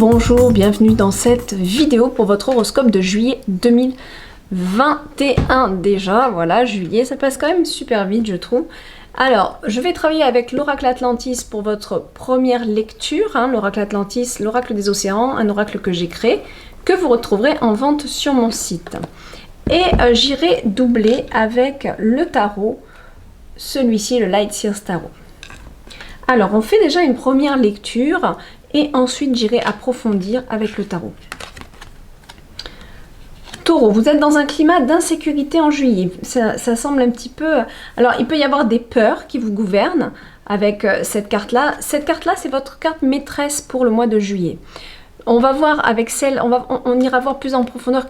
Bonjour, bienvenue dans cette vidéo pour votre horoscope de juillet 2021 déjà. Voilà, juillet, ça passe quand même super vite je trouve. Alors, je vais travailler avec l'oracle Atlantis pour votre première lecture. L'oracle Atlantis, l'oracle des océans, un oracle que j'ai créé, que vous retrouverez en vente sur mon site. Et j'irai doubler avec le tarot, celui-ci, le Light Seers Tarot. Alors, on fait déjà une première lecture et ensuite j'irai approfondir avec le tarot. Taureau, vous êtes dans un climat d'insécurité en juillet. Ça semble un petit peu... Alors, il peut y avoir des peurs qui vous gouvernent avec cette carte-là. Cette carte-là, c'est votre carte maîtresse pour le mois de juillet. On va voir avec celle... On ira voir plus en profondeur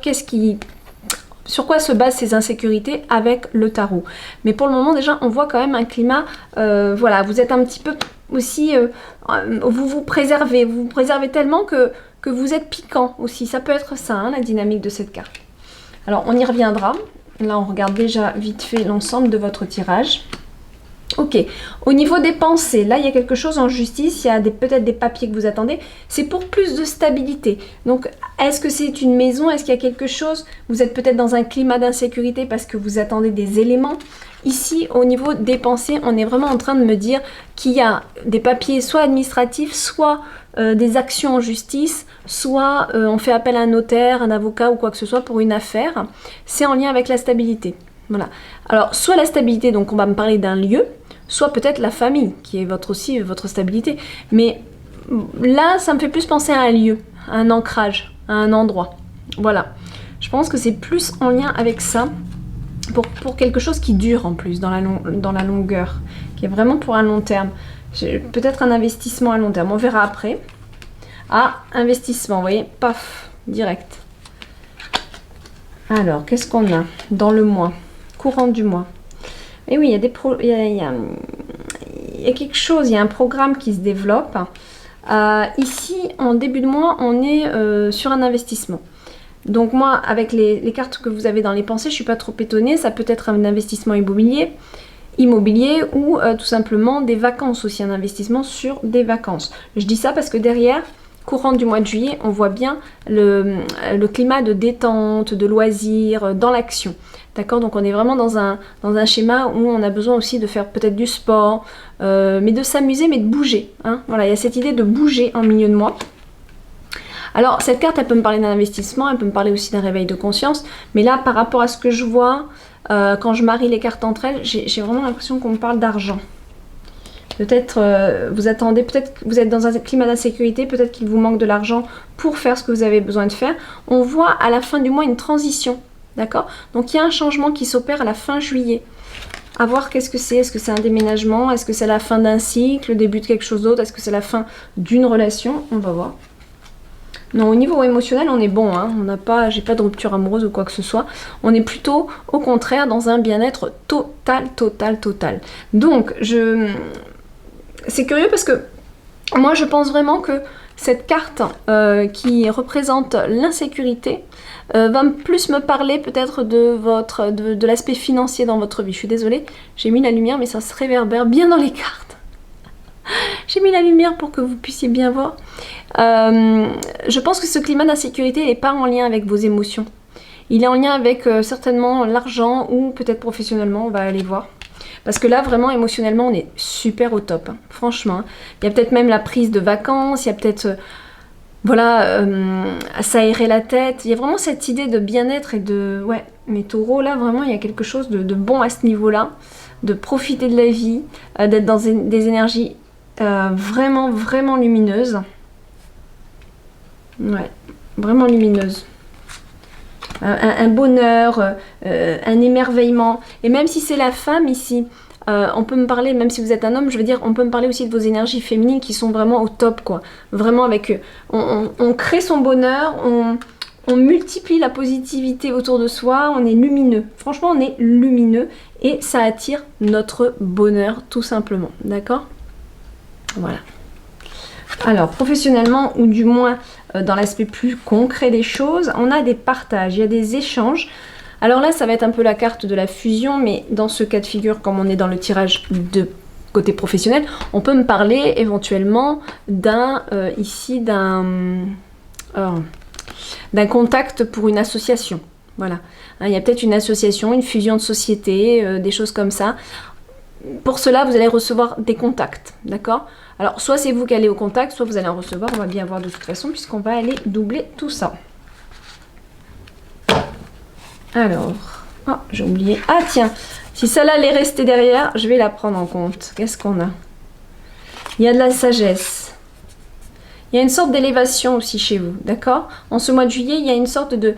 sur quoi se basent ces insécurités avec le tarot. Mais pour le moment, déjà, on voit quand même un climat... voilà, vous êtes un petit peu aussi... vous vous préservez tellement que vous êtes piquant aussi. Ça peut être ça, la dynamique de cette carte. Alors, on y reviendra. Là, on regarde déjà vite fait l'ensemble de votre tirage. Ok, au niveau des pensées, là il y a quelque chose en justice, il y a peut-être des papiers que vous attendez, c'est pour plus de stabilité. Donc est-ce que c'est une maison, est-ce qu'il y a quelque chose, vous êtes peut-être dans un climat d'insécurité parce que vous attendez des éléments. Ici au niveau des pensées, on est vraiment en train de me dire qu'il y a des papiers soit administratifs, soit des actions en justice, soit on fait appel à un notaire, un avocat ou quoi que ce soit pour une affaire. C'est en lien avec la stabilité. Voilà. Alors soit la stabilité, donc on va me parler d'un lieu, soit peut-être la famille, qui est aussi votre stabilité. Mais là, ça me fait plus penser à un lieu, à un ancrage, à un endroit. Voilà. Je pense que c'est plus en lien avec ça, pour quelque chose qui dure en plus, dans la longueur, qui est vraiment pour un long terme. Peut-être un investissement à long terme, on verra après. Ah, investissement, vous voyez, paf, direct. Alors, qu'est-ce qu'on a dans le mois, courant du mois? Et oui, il y a quelque chose, il y a un programme qui se développe. Ici, en début de mois, on est sur un investissement. Donc moi, avec les cartes que vous avez dans les pensées, je ne suis pas trop étonnée. Ça peut être un investissement immobilier ou tout simplement des vacances aussi, un investissement sur des vacances. Je dis ça parce que derrière, courant du mois de juillet, on voit bien le climat de détente, de loisirs, dans l'action. D'accord, donc on est vraiment dans un schéma où on a besoin aussi de faire peut-être du sport, mais de s'amuser, mais de bouger. Voilà, il y a cette idée de bouger en milieu de mois. Alors, cette carte, elle peut me parler d'un investissement, elle peut me parler aussi d'un réveil de conscience, mais là, par rapport à ce que je vois, quand je marie les cartes entre elles, j'ai vraiment l'impression qu'on me parle d'argent. Peut-être vous attendez, peut-être que vous êtes dans un climat d'insécurité, peut-être qu'il vous manque de l'argent pour faire ce que vous avez besoin de faire. On voit à la fin du mois une transition. D'accord? Donc il y a un changement qui s'opère à la fin juillet. À voir qu'est-ce que c'est. Est-ce que c'est un déménagement? Est-ce que c'est la fin d'un cycle, le début de quelque chose d'autre? Est-ce que c'est la fin d'une relation? On va voir. Non, au niveau émotionnel, on est bon. J'ai pas de rupture amoureuse ou quoi que ce soit. On est plutôt, au contraire, dans un bien-être total. Donc, c'est curieux parce que moi, je pense vraiment que cette carte qui représente l'insécurité va plus me parler peut-être de l'aspect financier dans votre vie. Je suis désolée, j'ai mis la lumière mais ça se réverbère bien dans les cartes. J'ai mis la lumière pour que vous puissiez bien voir. Je pense que ce climat d'insécurité n'est pas en lien avec vos émotions. Il est en lien avec certainement l'argent ou peut-être professionnellement, on va aller voir. Parce que là, vraiment, émotionnellement, on est super au top. Franchement, il y a peut-être même la prise de vacances, il y a peut-être... s'aérer la tête. Il y a vraiment cette idée de bien-être et de... Ouais, mes taureaux, là, vraiment, il y a quelque chose de bon à ce niveau-là. De profiter de la vie, d'être dans des énergies vraiment lumineuses. Ouais, vraiment lumineuses. Un bonheur, un émerveillement. Et même si c'est la femme ici, on peut me parler, même si vous êtes un homme, je veux dire, on peut me parler aussi de vos énergies féminines qui sont vraiment au top, quoi. Vraiment avec... on crée son bonheur, on multiplie la positivité autour de soi, on est lumineux. Franchement, on est lumineux et ça attire notre bonheur, tout simplement. D'accord? Voilà. Alors, professionnellement, ou du moins dans l'aspect plus concret des choses, on a des partages, il y a des échanges. Alors là, ça va être un peu la carte de la fusion, mais dans ce cas de figure, comme on est dans le tirage de côté professionnel, on peut me parler éventuellement d'un d'un contact pour une association. Voilà. Hein, il y a peut-être une association, une fusion de sociétés, des choses comme ça. Pour cela, vous allez recevoir des contacts, d'accord? Alors, soit c'est vous qui allez au contact, soit vous allez en recevoir. On va bien voir de toute façon, puisqu'on va aller doubler tout ça. Alors, oh, j'ai oublié. Ah, tiens, si celle-là allait rester derrière, je vais la prendre en compte. Qu'est-ce qu'on a? Il y a de la sagesse. Il y a une sorte d'élévation aussi chez vous, d'accord? En ce mois de juillet, il y a une sorte de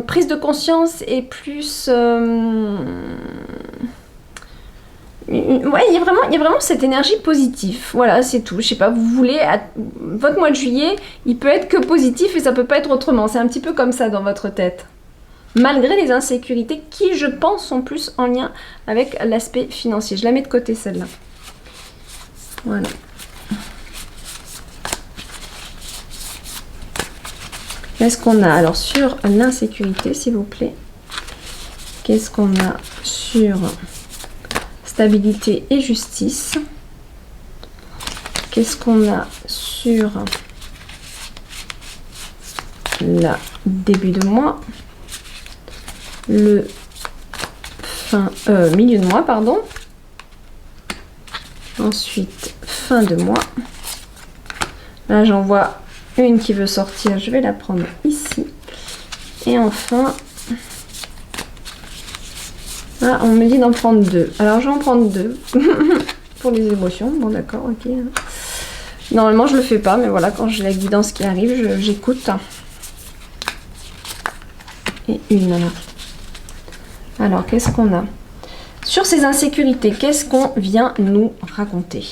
prise de conscience et plus... Ouais, il y a vraiment cette énergie positive. Voilà, c'est tout. Je sais pas, vous voulez... Votre mois de juillet, il peut être que positif et ça peut pas être autrement. C'est un petit peu comme ça dans votre tête. Malgré les insécurités qui, je pense, sont plus en lien avec l'aspect financier. Je la mets de côté, celle-là. Voilà. Qu'est-ce qu'on a? Alors, sur l'insécurité, s'il vous plaît. Qu'est-ce qu'on a sur stabilité et justice? Qu'est-ce qu'on a sur le début de mois? Le milieu de mois, pardon. Ensuite, fin de mois. Là, j'en vois une qui veut sortir. Je vais la prendre ici. Et enfin, là, on me dit d'en prendre deux. Alors, je vais en prendre deux. Pour les émotions. Bon, d'accord, ok. Normalement, je le fais pas. Mais voilà, quand j'ai la guidance qui arrive, j'écoute. Et une, alors. Alors, qu'est-ce qu'on a? Sur ces insécurités, qu'est-ce qu'on vient nous raconter?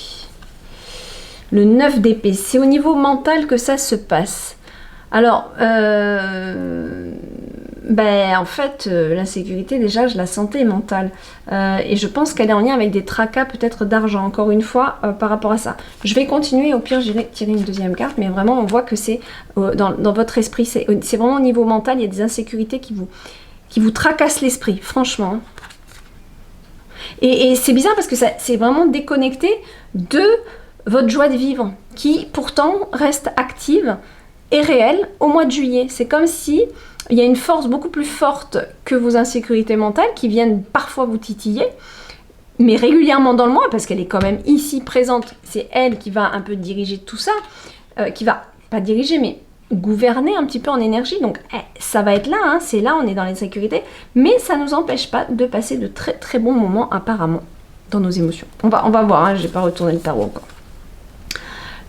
Le 9 d'épée, c'est au niveau mental que ça se passe. Alors, en fait, l'insécurité, déjà, je la sentais mentale. Et je pense qu'elle est en lien avec des tracas, peut-être d'argent, encore une fois, par rapport à ça. Je vais continuer, au pire, j'irai tirer une deuxième carte, mais vraiment, on voit que c'est dans votre esprit, c'est vraiment au niveau mental, il y a des insécurités qui vous tracassent l'esprit, franchement. Et c'est bizarre parce que c'est vraiment déconnecté de votre joie de vivre, qui pourtant reste active et réelle au mois de juillet. C'est comme si il y a une force beaucoup plus forte que vos insécurités mentales qui viennent parfois vous titiller, mais régulièrement dans le mois, parce qu'elle est quand même ici présente. C'est elle qui va un peu diriger tout ça, qui va, pas diriger, mais gouverner un petit peu en énergie. Donc ça va être là, hein, c'est là, on est dans l'insécurité, mais ça ne nous empêche pas de passer de très très bons moments apparemment dans nos émotions. On va voir, hein, je n'ai pas retourné le tarot encore.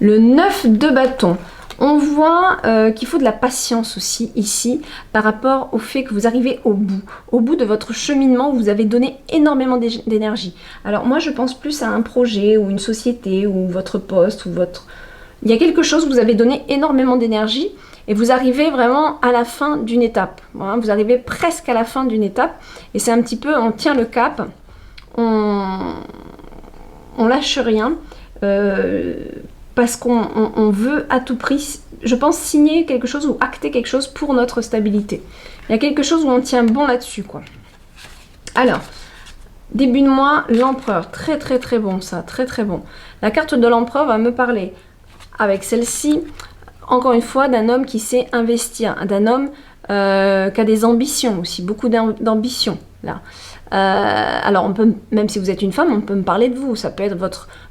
Le 9 de bâton. On voit qu'il faut de la patience aussi ici par rapport au fait que vous arrivez au bout de votre cheminement où vous avez donné énormément d'énergie. Alors moi je pense plus à un projet ou une société ou votre poste ou votre... Il y a quelque chose où vous avez donné énormément d'énergie et vous arrivez vraiment à la fin d'une étape. Voilà, vous arrivez presque à la fin d'une étape et c'est un petit peu, on tient le cap, on lâche rien. Parce qu'on veut à tout prix, je pense, signer quelque chose ou acter quelque chose pour notre stabilité. Il y a quelque chose où on tient bon là-dessus, quoi. Alors, début de mois, l'empereur. Très, très, très bon, ça. Très, très bon. La carte de l'empereur va me parler, avec celle-ci, encore une fois, d'un homme qui sait investir. D'un homme qui a des ambitions aussi. Beaucoup d'ambition, là. Alors, on peut, même si vous êtes une femme, on peut me parler de vous. Ça peut être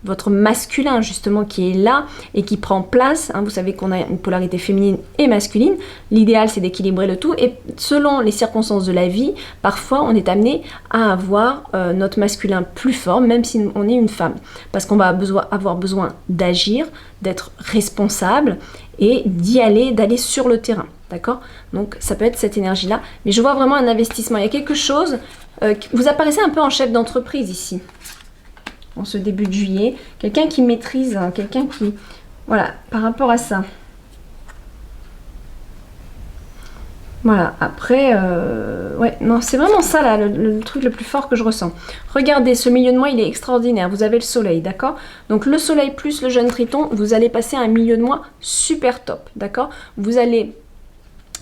votre masculin, justement, qui est là et qui prend place. Hein, vous savez qu'on a une polarité féminine et masculine. L'idéal, c'est d'équilibrer le tout. Et selon les circonstances de la vie, parfois, on est amené à avoir notre masculin plus fort, même si on est une femme. Parce qu'on va avoir besoin d'agir, d'être responsable et d'y aller, d'aller sur le terrain. D'accord? Donc, ça peut être cette énergie-là. Mais je vois vraiment un investissement. Il y a quelque chose... vous apparaissez un peu en chef d'entreprise ici, en ce début de juillet. Quelqu'un qui maîtrise, hein, quelqu'un qui... Voilà, par rapport à ça. Voilà, après... ouais, non, c'est vraiment ça, là, le truc le plus fort que je ressens. Regardez, ce milieu de mois, il est extraordinaire. Vous avez le soleil, d'accord? Donc, le soleil plus le jeune triton, vous allez passer un milieu de mois super top, d'accord? Vous allez...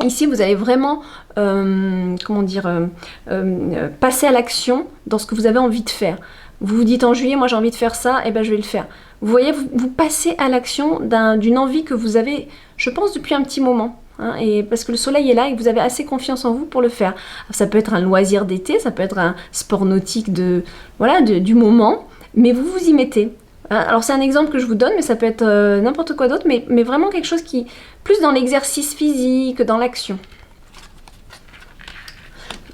Ici, vous allez vraiment, comment dire, passer à l'action dans ce que vous avez envie de faire. Vous vous dites en juillet, moi j'ai envie de faire ça, et ben je vais le faire. Vous voyez, vous passez à l'action d'une envie que vous avez, je pense, depuis un petit moment. Hein, et parce que le soleil est là et que vous avez assez confiance en vous pour le faire. Ça peut être un loisir d'été, ça peut être un sport nautique du moment, mais vous vous y mettez. Alors c'est un exemple que je vous donne, mais ça peut être n'importe quoi d'autre, mais vraiment quelque chose qui, plus dans l'exercice physique, dans l'action.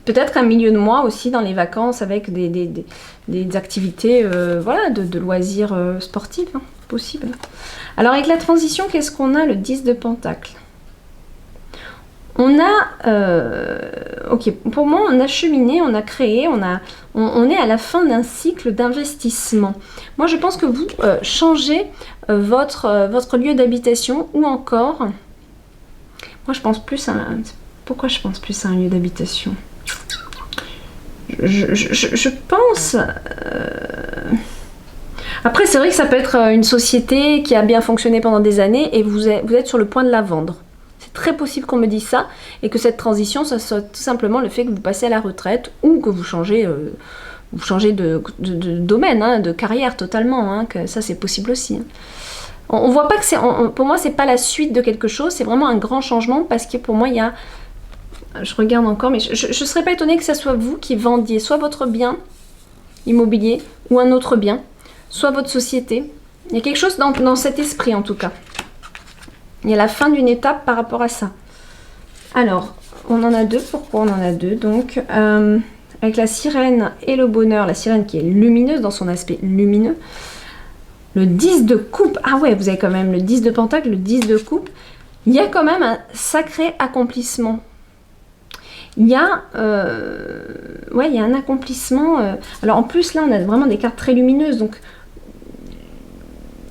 Peut-être un milieu de mois aussi dans les vacances avec des activités de loisirs sportifs, hein, possible. Alors avec la transition, qu'est-ce qu'on a? Le 10 de Pentacle. On a, ok, pour moi, on a cheminé, on a créé, on est à la fin d'un cycle d'investissement. Moi, je pense que vous changez votre lieu d'habitation ou encore, moi, je pense plus à, pourquoi je pense plus à un lieu d'habitation? Je pense... Après, c'est vrai que ça peut être une société qui a bien fonctionné pendant des années et vous êtes sur le point de la vendre. C'est très possible qu'on me dise ça et que cette transition, ça soit tout simplement le fait que vous passez à la retraite ou que vous changez de domaine, hein, de carrière totalement. Hein, que ça, c'est possible aussi. Hein. On voit pas que c'est... Pour moi, c'est pas la suite de quelque chose, c'est vraiment un grand changement parce que pour moi, il y a... Je regarde encore, mais je ne serais pas étonnée que ce soit vous qui vendiez soit votre bien immobilier ou un autre bien, soit votre société. Il y a quelque chose dans cet esprit en tout cas. Il y a la fin d'une étape par rapport à ça. Alors, on en a deux. Pourquoi on en a deux? Donc, avec la sirène et le bonheur, la sirène qui est lumineuse dans son aspect lumineux. Le 10 de coupe. Ah ouais, vous avez quand même le 10 de pentacle, le 10 de coupe. Il y a quand même un sacré accomplissement. Il y a un accomplissement. Alors en plus, là, on a vraiment des cartes très lumineuses. Donc,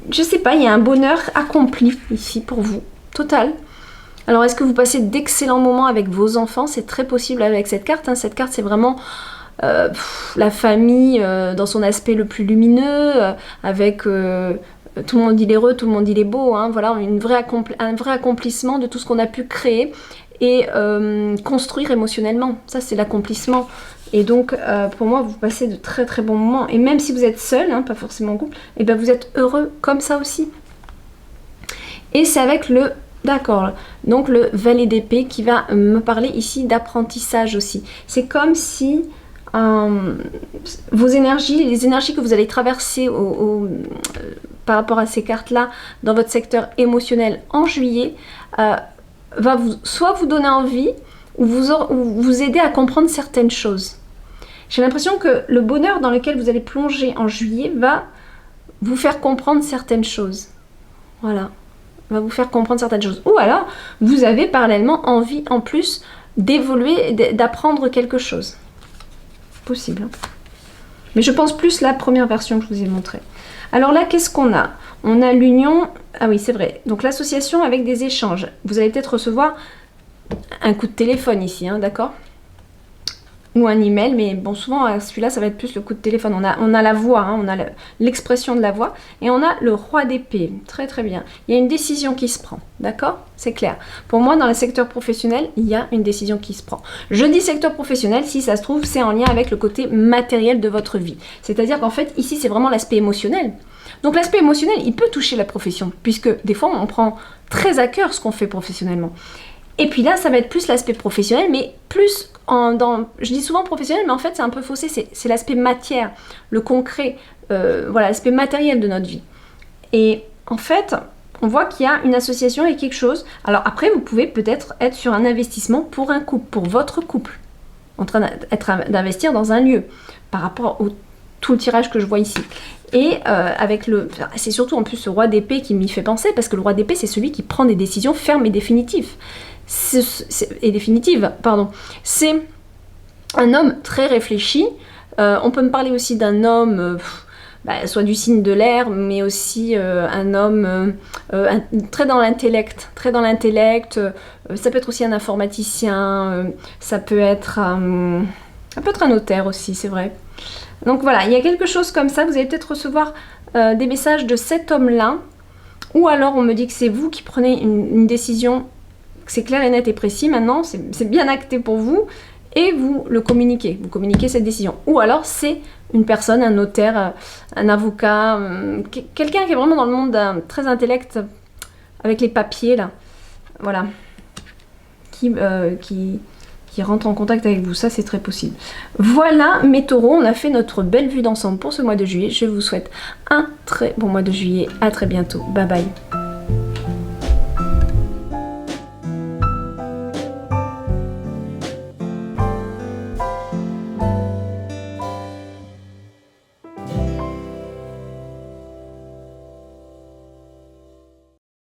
je sais pas, il y a un bonheur accompli ici pour vous. Total. Alors, est-ce que vous passez d'excellents moments avec vos enfants? C'est très possible avec cette carte. Hein. Cette carte, c'est vraiment la famille dans son aspect le plus lumineux, avec... tout le monde il est heureux, tout le monde il est beau. Hein. Voilà, un vrai accomplissement de tout ce qu'on a pu créer et construire émotionnellement. Ça, c'est l'accomplissement. Et donc, pour moi, vous passez de très très bons moments. Et même si vous êtes seul, hein, pas forcément en couple, et ben vous êtes heureux comme ça aussi. Et c'est avec le... D'accord, donc le valet d'épée qui va me parler ici d'apprentissage aussi. C'est comme si vos énergies, les énergies que vous allez traverser par rapport à ces cartes-là dans votre secteur émotionnel en juillet, va soit vous donner envie ou vous aider à comprendre certaines choses. J'ai l'impression que le bonheur dans lequel vous allez plonger en juillet va vous faire comprendre certaines choses. Voilà, va vous faire comprendre certaines choses. Ou alors, vous avez parallèlement envie en plus d'évoluer, d'apprendre quelque chose. Possible. Hein. Mais je pense plus la première version que je vous ai montrée. Alors là, qu'est-ce qu'on a? On a l'union... Ah oui, c'est vrai. Donc l'association avec des échanges. Vous allez peut-être recevoir un coup de téléphone ici, hein, d'accord? Ou un email, mais bon, souvent, celui-là, ça va être plus le coup de téléphone. On a la voix, hein, on a l'expression de la voix. Et on a le roi d'épée. Très, très bien. Il y a une décision qui se prend, d'accord? C'est clair. Pour moi, dans le secteur professionnel, il y a une décision qui se prend. Je dis secteur professionnel, si ça se trouve, c'est en lien avec le côté matériel de votre vie. C'est-à-dire qu'en fait, ici, c'est vraiment l'aspect émotionnel. Donc l'aspect émotionnel, il peut toucher la profession, puisque des fois, on prend très à cœur ce qu'on fait professionnellement. Et puis là, ça va être plus l'aspect professionnel, mais plus je dis souvent professionnel, mais en fait, c'est un peu faussé, c'est l'aspect matière, le concret, voilà, l'aspect matériel de notre vie. Et en fait, on voit qu'il y a une association et quelque chose. Alors après, vous pouvez peut-être être sur un investissement pour un couple, pour votre couple, en train d'investir dans un lieu, par rapport au tout le tirage que je vois ici. Et c'est surtout en plus ce roi d'épée qui m'y fait penser, parce que le roi d'épée, c'est celui qui prend des décisions fermes et définitives. C'est un homme très réfléchi. On peut me parler aussi d'un homme, soit du signe de l'air, mais aussi un homme très dans l'intellect. Ça peut être aussi un informaticien, ça peut être un notaire aussi, c'est vrai. Donc voilà, il y a quelque chose comme ça. Vous allez peut-être recevoir des messages de cet homme-là. Ou alors on me dit que c'est vous qui prenez une décision, que c'est clair et net et précis maintenant. C'est bien acté pour vous. et vous le communiquez. Vous communiquez cette décision. Ou alors c'est une personne, un notaire, un avocat, quelqu'un qui est vraiment dans le monde très intellect, avec les papiers là. Voilà. Qui rentre en contact avec vous, ça c'est très possible. Voilà mes taureaux, on a fait notre belle vue d'ensemble pour ce mois de juillet. Je vous souhaite un très bon mois de juillet, à très bientôt, bye bye.